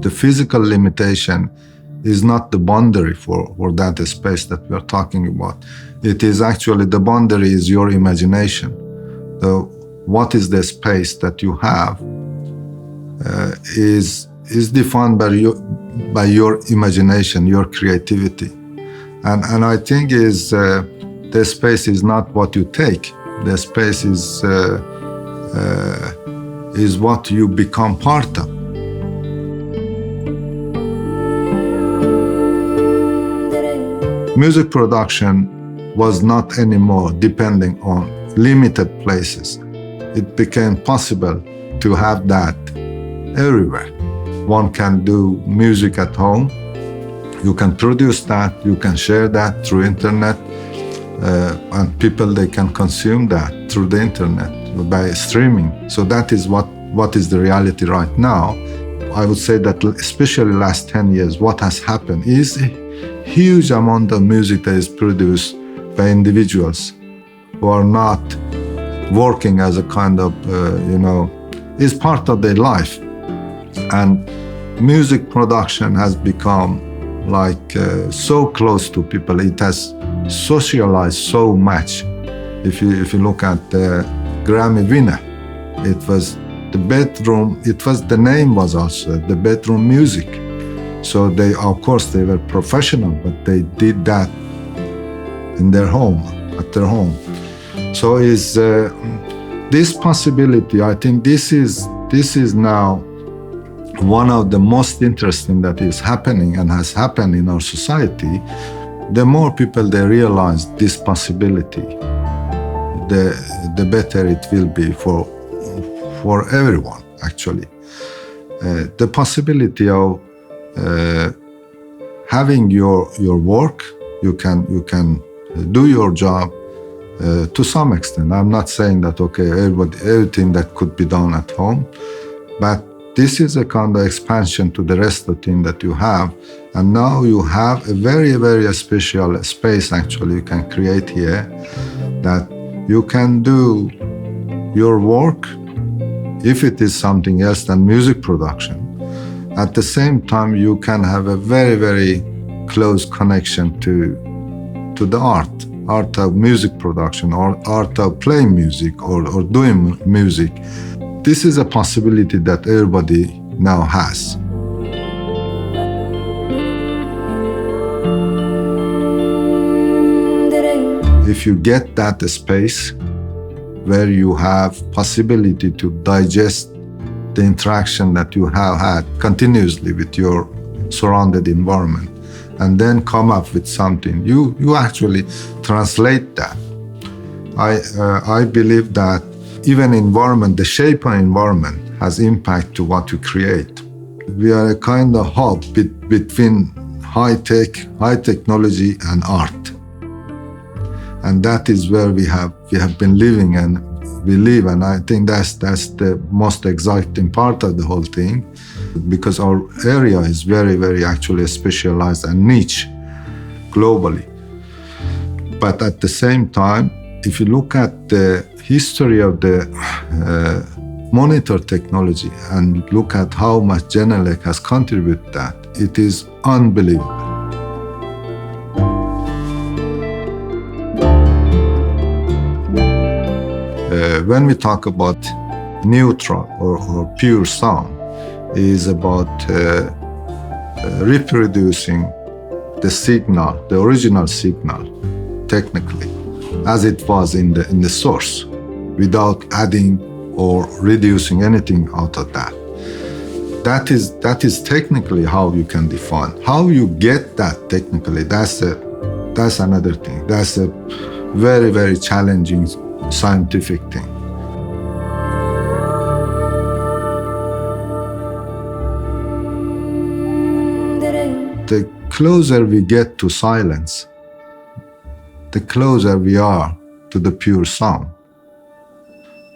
The physical limitation is not the boundary for that space that we are talking about. It is actually, the boundary is your imagination. What is the space that you have is defined by your imagination, your creativity. And I think the space is not what you take. The space is what you become part of. Music production was not anymore depending on limited places. It became possible to have that everywhere. One can do music at home. You can produce that, you can share that through internet, and people, they can consume that through the internet by streaming. So that is what is the reality right now. I would say that especially last 10 years, what has happened is a huge amount of music that is produced by individuals who are not working as a kind of, is part of their life. And music production has become so close to people. It has socialized so much. If you look at the Grammy winner, it was the bedroom, the name was also the bedroom music. So they, of course, they were professional, but they did that in their home, at their home. So is this possibility, I think this is now one of the most interesting that is happening and has happened in our society. The more people they realize this possibility, the better it will be for everyone, actually. The possibility of having your work, you can do your job to some extent. I'm not saying that everything that could be done at home, but this is a kind of expansion to the rest of the thing that you have. And now you have a very, very special space actually you can create here, that you can do your work, if it is something else than music production. At the same time, you can have a very, very close connection to the art of music production, or art of playing music, or doing music. This is a possibility that everybody now has. If you get that space where you have possibility to digest the interaction that you have had continuously with your surrounded environment, and then come up with something, you actually translate that. I believe that even environment, the shape of environment has impact to what you create. We are a kind of hub between high technology and art. And that is where we have been living and we live. And I think that's the most exciting part of the whole thing, because our area is very, very actually specialized and niche globally. But at the same time, if you look at the history of the monitor technology and look at how much Genelec has contributed that, it is unbelievable. When we talk about neutral or pure sound, it is about reproducing the signal, the original signal, technically, as it was in the source, without adding or reducing anything out of that. That is technically how you can define. How you get that technically, that's another thing. That's a very, very challenging scientific thing. The closer we get to silence, the closer we are to the pure sound.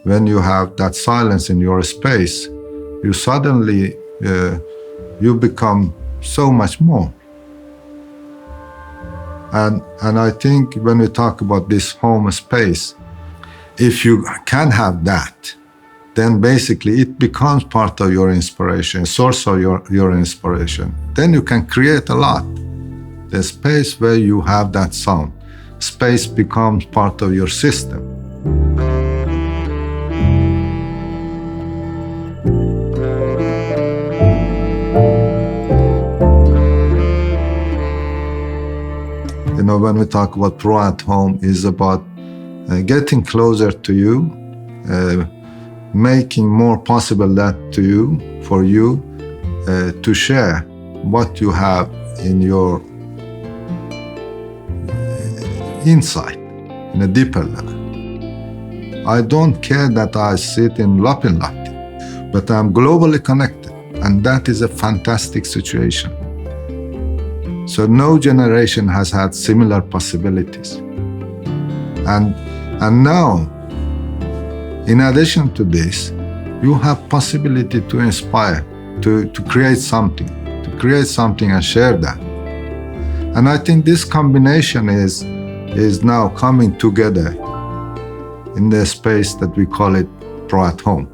When you have that silence in your space, you suddenly, you become so much more. And I think when we talk about this home space, if you can have that, then basically it becomes part of your inspiration, source of your inspiration. Then you can create a lot. The space where you have that sound, space becomes part of your system. You know, when we talk about Pro at Home, is about getting closer to you, making more possible that to you, for you, to share what you have in your inside, in a deeper level. I don't care that I sit in Lapinlahti, but I'm globally connected, and that is a fantastic situation. So no generation has had similar possibilities. And now, in addition to this, you have possibility to inspire, to create something and share that. And I think this combination is now coming together in the space that we call it Pro at Home.